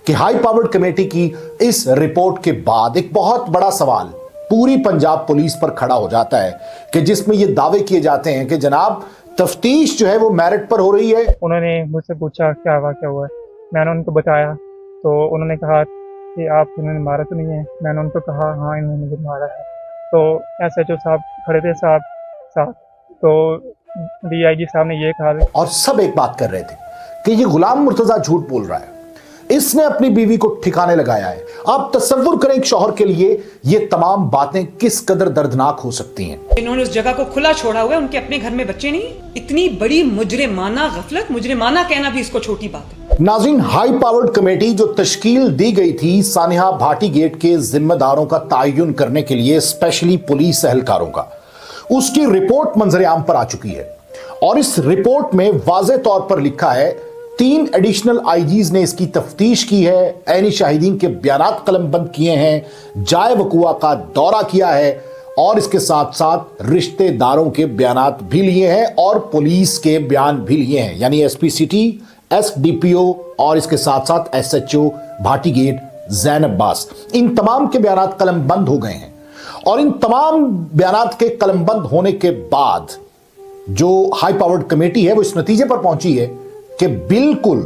कि high powered committee की इस रिपोर्ट के बाद एक बहुत बड़ा सवाल पूरी पंजाब पुलिस पर खड़ा हो जाता है कि जिसमें ये दावे किए जाते हैं कि जनाब तफ्तीश जो है वो मेरिट पर हो रही है। उन्होंने मुझसे पूछा क्या वाक़या हुआ है, मैंने उनको बताया तो उन्होंने कहा कि आप इन्होंने मारा तो नहीं है। मैंने उनको कहा हाँ इन्होंने मुझे मारा है। तो SHO साहब खड़े थे साथ, तो DIG साहब ने ये कहा। और सब एक बात कर रहे थे कि ये गुलाम मुर्तजा झूठ बोल रहा है, इसने अपनी बीवी को ठिकाने लगाया है। आप तसव्वुर करें एक शौहर के लिए ये तमाम बातें किस कदर दर्दनाक हो सकती हैं। इन्होंने उस जगह को खुला छोड़ा हुआ है, उनके अपने घर में बच्चे नहीं। इतनी बड़ी मुजरिमाना गफलत, मुजरिमाना कहना भी इसको छोटी बात है। नाज़रीन, हाई पावर्ड कमेटी जो तश्कील दी गई थी सानिहा भाटी गेट के जिम्मेदारों का तयन करने के लिए, स्पेशली पुलिस एहलकारों का, उसकी रिपोर्ट मंजर आम पर आ चुकी है। और इस रिपोर्ट में वाज़ेह तौर पर लिखा है 3 एडिशनल IGs ने इसकी तफ्तीश की है, ऐनी शाहिदीन के बयानात कलमबंद किए हैं, जाए वकुआ का दौरा किया है और इसके साथ साथ रिश्तेदारों के बयानात भी लिए हैं और पुलिस के बयान भी लिए हैं, यानी SP सिटी, SDPO और इसके साथ साथ SHO भाटी गेट ज़ैन अब्बास, इन तमाम के बयानात कलमबंद हो गए हैं। और इन तमाम बयानात के कलमबंद होने के बाद जो हाई पावर्ड कमेटी है वो इस नतीजे पर पहुंची है कि बिल्कुल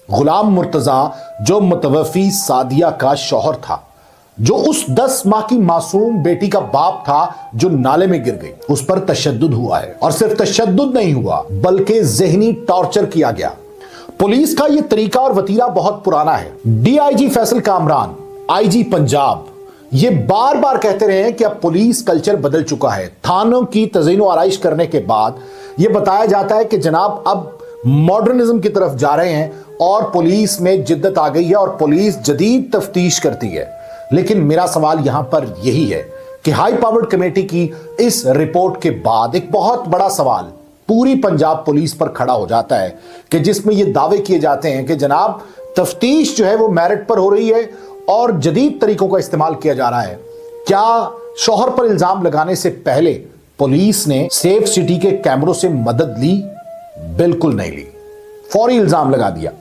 गुलाम मुर्तजा जो मुतवफ़ी सादिया का शौहर था, जो उस 10 माह की मासूम बेटी का बाप था जो नाले में गिर गई, उस पर तशद्दुद हुआ है। और सिर्फ तशद्दुद नहीं हुआ बल्कि ज़हनी टॉर्चर किया गया। पुलिस का यह तरीका और वतीरा बहुत पुराना है। DIG फैसल कामरान, IG पंजाब ये बार बार कहते रहे हैं कि अब पुलिस कल्चर बदल चुका है। थानों की तज़ीनो आराइश करने के बाद यह बताया जाता है कि जनाब अब मॉडर्निज्म की तरफ जा रहे हैं और पुलिस में जिद्दत आ गई है और पुलिस जदीद तफ्तीश करती है। लेकिन मेरा सवाल यहां पर यही है कि हाई पावर्ड कमेटी की इस रिपोर्ट के बाद एक बहुत बड़ा सवाल पूरी पंजाब पुलिस पर खड़ा हो जाता है कि जिसमें यह दावे किए जाते हैं कि जनाब तफ्तीश जो है वो मेरिट पर हो रही है और जदीद तरीकों का इस्तेमाल किया जा रहा है। क्या शौहर पर इल्जाम लगाने से पहले पुलिस ने सेफ सिटी के कैमरों से मदद ली? बिल्कुल नहीं ली, फौरी इल्जाम लगा दिया।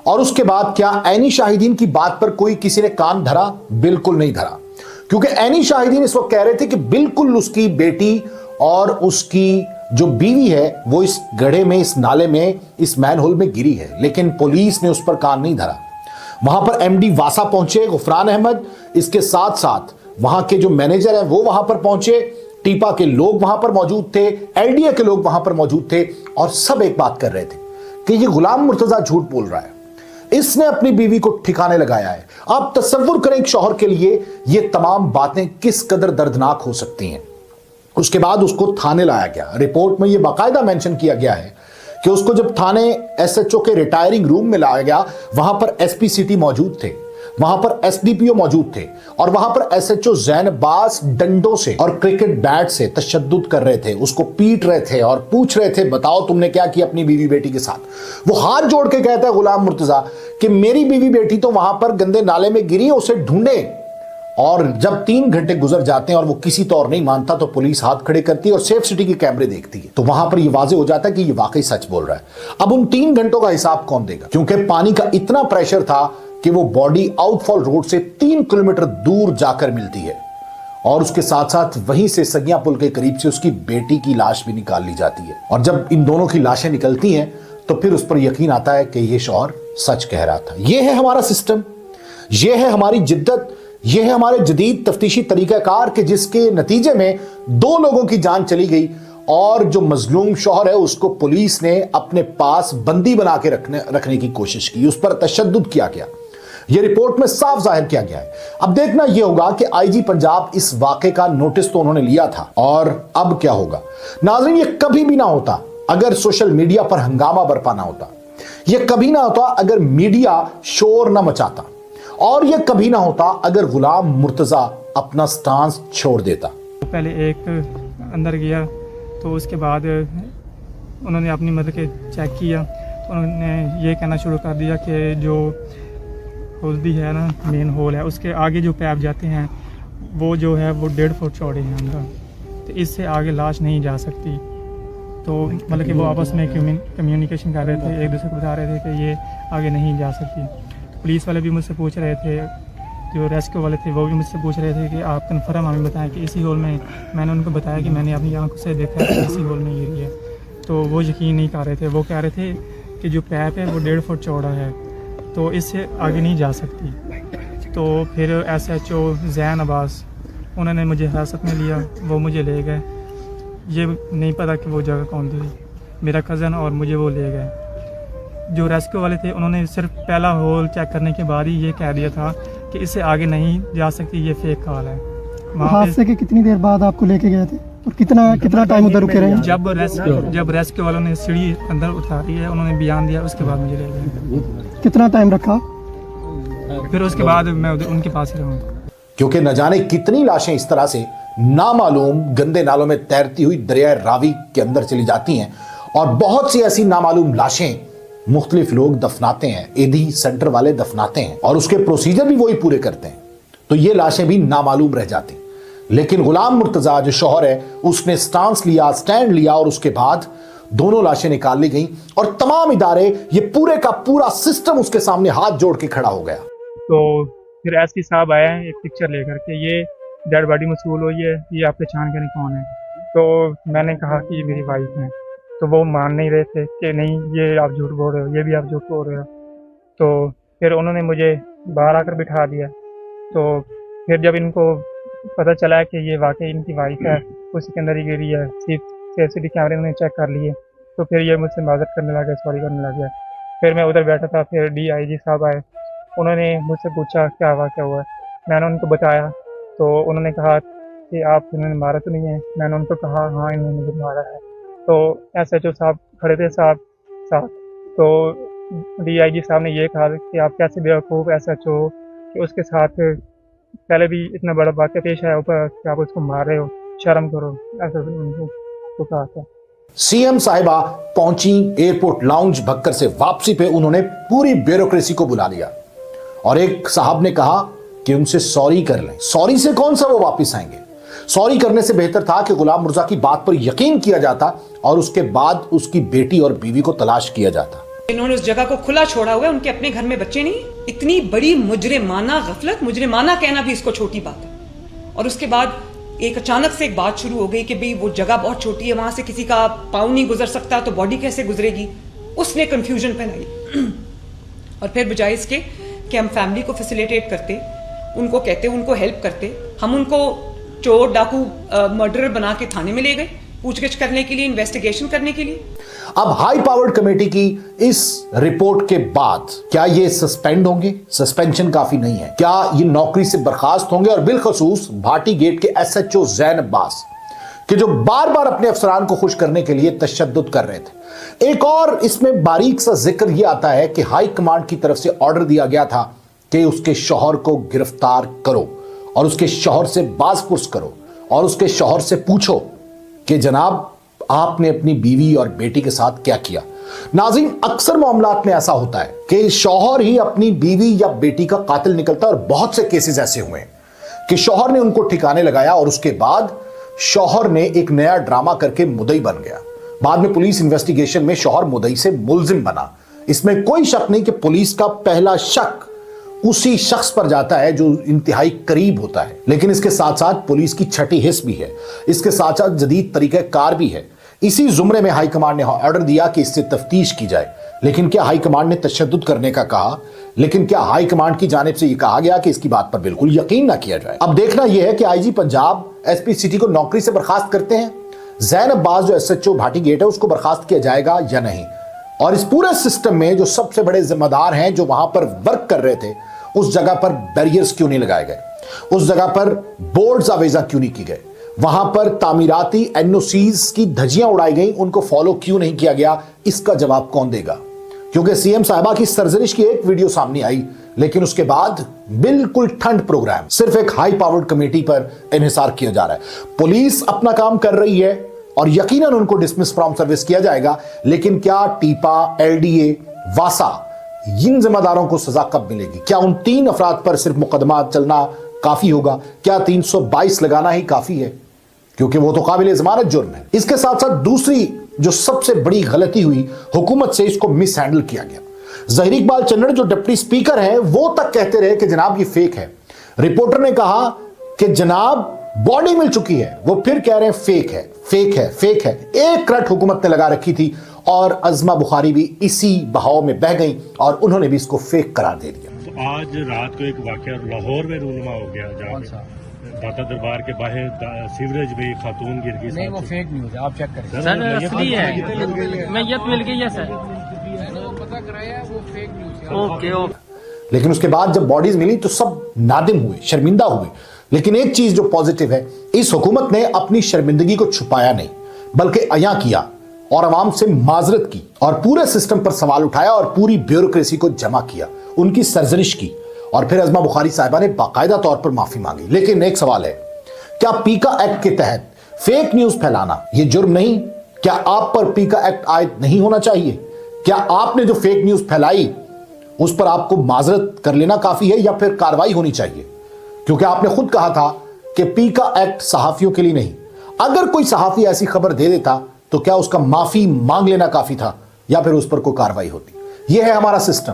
और उसके बाद क्या ऐनी शाहिदीन की बात पर कोई किसी ने कान धरा? बिल्कुल नहीं धरा, क्योंकि ऐनी शाहिदीन इस वक्त कह रहे थे कि बिल्कुल उसकी बेटी और उसकी जो बीवी है वो इस गड्ढे में, इस नाले में, इस मैनहोल में गिरी है। लेकिन पुलिस ने उस पर कान नहीं धरा। वहां पर MD वासा पहुंचे, गुफरान अहमद, इसके साथ साथ वहां के जो मैनेजर हैं वो वहां पर पहुंचे, टीपा के लोग वहां पर मौजूद थे, LDA के लोग वहां पर मौजूद थे और सब एक बात कर रहे थे कि ये गुलाम मुर्तजा झूठ बोल रहा है, इसने अपनी बीवी को ठिकाने लगाया है। आप तसव्वुर करें एक शौहर के लिए ये तमाम बातें किस कदर दर्दनाक हो सकती हैं। उसके बाद उसको थाने लाया गया। रिपोर्ट में यह बाकायदा मेंशन किया गया है कि उसको जब थाने SHO के रिटायरिंग रूम में लाया गया, वहां पर SP सिटी मौजूद थे, वहां पर SDPO मौजूद थे और वहां पर SHO ज़ैन अब्बास डंडों से और क्रिकेट बैट से तशद्दुद कर रहे थे, उसको पीट रहे थे और पूछ रहे थे बताओ तुमने क्या किया अपनी बीवी बेटी के साथ। वो हाथ जोड़ के कहता है गुलाम मुर्तजा कि मेरी बीवी बेटी तो वहां पर गंदे नाले में गिरी, उसे ढूंढे। और जब 3 घंटे गुजर जाते हैं और वो किसी तौर नहीं मानता तो पुलिस हाथ खड़े करती है और सेफ सिटी के कैमरे देखती है, तो वहां पर ये वाजे हो जाता है कि ये वाकई सच बोल रहा है। अब उन 3 घंटों का हिसाब कौन देगा, क्योंकि पानी का इतना प्रेशर था कि वो बॉडी आउटफॉल रोड से 3 किलोमीटर दूर जाकर मिलती है और उसके साथ साथ वहीं से सगिया पुल के करीब से उसकी बेटी की लाश भी निकाल ली जाती है। और जब इन दोनों की लाशें निकलती हैं तो फिर उस पर यकीन आता है कि ये शौहर सच कह रहा था। ये है हमारा सिस्टम, ये है हमारी जिद्दत, ये है हमारे जदीद तफ्तीशी तरीकाकार के जिसके नतीजे में 2 लोगों की जान चली गई और जो मजलूम शौहर है उसको पुलिस ने अपने पास बंदी बना के रखने की कोशिश की, उस पर तशद्दुद किया गया। यह रिपोर्ट में साफ जाहिर किया गया है। अब देखना यह होगा कि IG पंजाब इस वाक़े का नोटिस तो उन्होंने लिया था और अब क्या होगा। नाज़रीन, यह कभी भी ना होता अगर सोशल मीडिया पर हंगामा बरपा ना होता, यह कभी ना होता अगर मीडिया शोर ना मचाता और यह कभी ना होता अगर गुलाम मुर्तजा अपना स्टांस छोड़ देता। पहले एक अंदर गया तो उसके बाद उन्होंने अपनी मतलब के चेक किया तो उन्होंने ये कहना शुरू कर दिया कि जो होल भी है ना, मेन होल है, उसके आगे जो पैप जाते हैं वो जो है वो 1.5 फुट चौड़े हैं अंदर, तो इससे आगे लाश नहीं जा सकती। तो मतलब कि वो आपस में कम्युनिकेशन कर रहे थे, एक दूसरे को बता रहे थे कि ये आगे नहीं जा सकती। पुलिस वाले भी मुझसे पूछ रहे थे, जो रेस्क्यू वाले थे वो भी मुझसे पूछ रहे थे कि आप कन्फर्म हमें बताएं कि इसी हॉल में। मैंने उनको बताया कि मैंने अपनी आंखों से देखा है कि इसी हॉल में गिरी है। तो वो यकीन नहीं कर रहे थे। वो कह रहे थे कि जो पैप है वो 1.5 फुट चौड़ा है, तो इससे आगे नहीं जा सकती। तो फिर SHO ज़ैन अब्बास उन्होंने मुझे हिरासत में लिया, वो मुझे ले गए। ये नहीं पता कि वो जगह कौन थी, मेरा कज़न, और मुझे वो ले गए। जो रेस्क्यू वाले थे उन्होंने सिर्फ पहला होल चेक करने के बाद ही ये कह दिया था कि इससे आगे नहीं जा सकती, ये फेक कॉल है। हादसे के कितनी देर बाद आपको लेके गए थे और कितना टाइम उधर रुके रहे? जब रेस्क्यू वालों ने सीढ़ी अंदर उतारी है, उन्होंने बयान दिया, उसके बाद मुझे ले गए। कितना टाइम रखा? फिर उसके बाद मैं उनके पास ही रहूँ, क्योंकि न जाने कितनी लाशें इस तरह से नामालूम गंदे नालों में तैरती हुई दरिया रावी के अंदर चली जाती हैं, और बहुत सी ऐसी नामालूम लाशें मुख्तलिफ लोग दफनाते हैं, एडी सेंटर वाले दफनाते हैं, और उसके प्रोसीजर भी वही पूरे करते हैं, तो ये लाशें भी नामालूम रह जाती। लेकिन गुलाम मुर्तजा जो शौहर है, उसने स्टैंड लिया, और उसके बाद दोनों लाशें निकाल ली गई, और तमाम इदारे, ये पूरे का पूरा सिस्टम उसके सामने हाथ जोड़ के खड़ा हो गया। तो फिर एसपी साहब आए हैं एक पिक्चर लेकर के, ये डेड बॉडी मसूल हुई है, ये आप पहचान करें कौन है। तो मैंने कहा कि ये मेरी वाइफ है। तो वो मान नहीं रहे थे कि नहीं ये आप झूठ बोल रहे हो, ये भी आप झूठ बोल रहे हो। तो फिर उन्होंने मुझे बाहर आकर बिठा दिया। तो फिर जब इनको पता चला कि ये वाकई इनकी वाइफ है, उसी के अंदर ही गिरी है, CCTV कैमरे उन्होंने चेक कर लिए, तो फिर ये मुझसे माजरत करने लगे, सॉरी करने लगे। फिर मैं उधर बैठा था, फिर DIG साहब आए, उन्होंने मुझसे पूछा क्या वाक़या हुआ है। मैंने उनको बताया, तो उन्होंने कहा कि आप इन्होंने मारा तो नहीं है। मैंने उनको कहा हाँ इन्होंने मुझे मारा है। तो SHO साहब खड़े थे साथ, तो DIG साहब ने ये कहा कि आप कैसे बेवकूफ़ SHO कि उसके साथ पहले भी इतना बड़ा वाक़या पेश आया ऊपर कि आप उसको मार रहे हो, शर्म करो, ऐसा उनको कहा था। CM साहिबा पहुंची एयरपोर्ट लाउंज भक्कर से वापसी पे उन्होंने पूरी ब्यूरोक्रेसी को बुला लिया, और एक साहब ने कहा कि उनसे सॉरी कर लें। सॉरी से कौन सा वो वापस आएंगे? सॉरी करने से बेहतर था कि गुलाम मुर्जा की बात पर यकीन किया जाता, और उसके बाद उसकी बेटी और बीवी को तलाश किया जाता। इन्होंने उस जगह को खुला छोड़ा हुआ है, उनके अपने घर में बच्चे नहीं। इतनी बड़ी मुजरिमाना गफलत, मुजरिमाना कहना भी इसको छोटी बात है। और उसके बाद एक अचानक से एक बात शुरू हो गई कि भाई वो जगह बहुत छोटी है, वहां से किसी का पाँव नहीं गुजर सकता, तो बॉडी कैसे गुजरेगी। उसने कंफ्यूजन फैलाई। और फिर बजाय इसके कि हम फैमिली को फैसिलिटेट करते, उनको कहते, उनको हेल्प करते, हम उनको चोर डाकू मर्डरर बना के थाने में ले गए पूछगिछ करने के लिए, इन्वेस्टिगेशन करने के लिए। अब हाई पावर्ड कमेटी की इस रिपोर्ट के बाद क्या ये सस्पेंड होंगे? सस्पेंशन काफी नहीं है। क्या ये नौकरी से बर्खास्त होंगे? और बिलखसूस भाटी गेट के SHO ज़ैन अब्बास कि जो बार बार अपने अफसरान को खुश करने के लिए तशद्दुद कर रहे थे। एक और इसमें बारीक सा जिक्र यह आता है कि हाई कमांड की तरफ से ऑर्डर दिया गया था कि उसके शौहर को गिरफ्तार करो, और उसके शौहर से बाज़पुर्स करो, और उसके शौहर से पूछो कि जनाब आपने अपनी बीवी और बेटी के साथ क्या किया। नाज़रीन, अक्सर मामलात में ऐसा होता है कि शौहर ही अपनी बीवी या बेटी का कातिल निकलता है, और बहुत से केसेस ऐसे हुए हैं कि शौहर ने उनको ठिकाने लगाया, और उसके बाद शौहर ने एक नया ड्रामा करके मुद्दई बन गया। बाद में पुलिस इन्वेस्टिगेशन में शौहर मुद्दई से मुलजिम बना। इसमें कोई शक नहीं कि पुलिस का पहला शक उसी शख्स पर जाता है जो इंतहाई करीब होता है। लेकिन इसके साथ साथ पुलिस की छठी हिस्स भी है, इसके साथ साथ जदीद तरीका कार भी है। इसी जुमरे में हाई कमांड ने ऑर्डर दिया कि इससे तफ्तीश की जाए। लेकिन क्या हाई कमांड ने तशद्दुद करने का कहा? लेकिन क्या हाई कमांड की जानिब से यह कहा गया कि इसकी बात पर बिल्कुल यकीन ना किया जाए? अब देखना यह है कि IG पंजाब SP सिटी को नौकरी से बर्खास्त करते हैं। ज़ैन अब्बास जो SHO भाटी गेट है उसको बर्खास्त किया जाएगा या नहीं? और इस पूरे सिस्टम में जो सबसे बड़े जिम्मेदार हैं, जो वहां पर वर्क कर रहे थे, उस जगह पर बैरियर्स क्यों नहीं लगाए गए? उस जगह पर बोर्ड्स आवेजा क्यों नहीं की गए? वहां पर तामीराती NOCs की धज्जियां उड़ाई गई, उनको फॉलो क्यों नहीं किया गया? इसका जवाब कौन देगा? क्योंकि CM साहिबा की सरजरिश की एक वीडियो सामने आई, लेकिन उसके बाद बिल्कुल ठंड प्रोग्राम सिर्फ एक हाई पावर्ड कमेटी पर इन्हिसार किया जा रहा है। पुलिस अपना काम कर रही है और यकीनन उनको डिसमिस फ्रॉम सर्विस किया जाएगा, लेकिन क्या टीपा, LDA, वासा, इन जिम्मेदारों को सजा कब मिलेगी? क्या उन 3 अफराद पर सिर्फ मुकदमा चलना काफी होगा? क्या 322 लगाना ही काफी है? क्योंकि वो तो काबिल जमानत जुर्म है। इसके साथ साथ दूसरी जो सबसे बड़ी गलती हुई, हुकूमत से इसको मिस हैंडल किया गया। ظہیر اقبال چنڑ جو ڈپٹی سپیکر ہیں وہ تک کہتے رہے کہ جناب یہ فیک ہے. رپورٹر نے کہا کہ جناب باڈی مل چکی ہے, وہ پھر کہہ رہے ہیں فیک ہے, فیک ہے, فیک ہے. ایک رٹ حکومت نے لگا رکھی تھی اور عظمہ بخاری بھی اسی بہاؤ میں بہہ گئیں اور انہوں نے بھی اس کو فیک قرار دے دیا. تو آج رات کو ایک واقعہ لاہور میں رونما ہو گیا, جہاں داتا دربار کے باہر سیوریج میں خاتون گر گئی. نہیں وہ فیک نیوز ہے, آپ چیک کریں. سر اصلی ہے, میت مل گئی ہے سر. پتا کرایا وہ فیک نیوز ہے. Okay okay. لیکن اس کے بعد جب باڈیز ملی تو سب نادم ہوئے, شرمندہ ہوئے. لیکن ایک چیز جو پازیٹیو ہے, اس حکومت نے اپنی شرمندگی کو چھپایا نہیں بلکہ عیاں کیا اور عوام سے معذرت کی اور پورے سسٹم پر سوال اٹھایا اور پوری بیوروکریسی کو جمع کیا, ان کی سرزنش کی اور پھر عظمہ بخاری صاحبہ نے باقاعدہ طور پر معافی مانگی. لیکن ایک سوال ہے, کیا پیکا ایکٹ کے تحت فیک نیوز پھیلانا یہ جرم نہیں؟ کیا آپ پر پیکا ایکٹ عائد نہیں ہونا چاہیے؟ کیا آپ نے جو فیک نیوز پھیلائی اس پر آپ کو معذرت کر لینا کافی ہے یا پھر کارروائی ہونی چاہیے؟ کیونکہ آپ نے خود کہا تھا کہ پیکا ایکٹ صحافیوں کے لیے نہیں. اگر کوئی صحافی ایسی خبر دے دیتا تو کیا اس کا معافی مانگ لینا کافی تھا یا پھر اس پر کوئی کارروائی ہوتی؟ یہ ہے ہمارا سسٹم.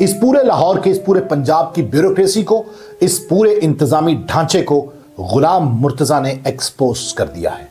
اس پورے لاہور کے, اس پورے پنجاب کی بیوروکریسی کو, اس پورے انتظامی ڈھانچے کو غلام مرتضیٰ نے ایکسپوز کر دیا ہے.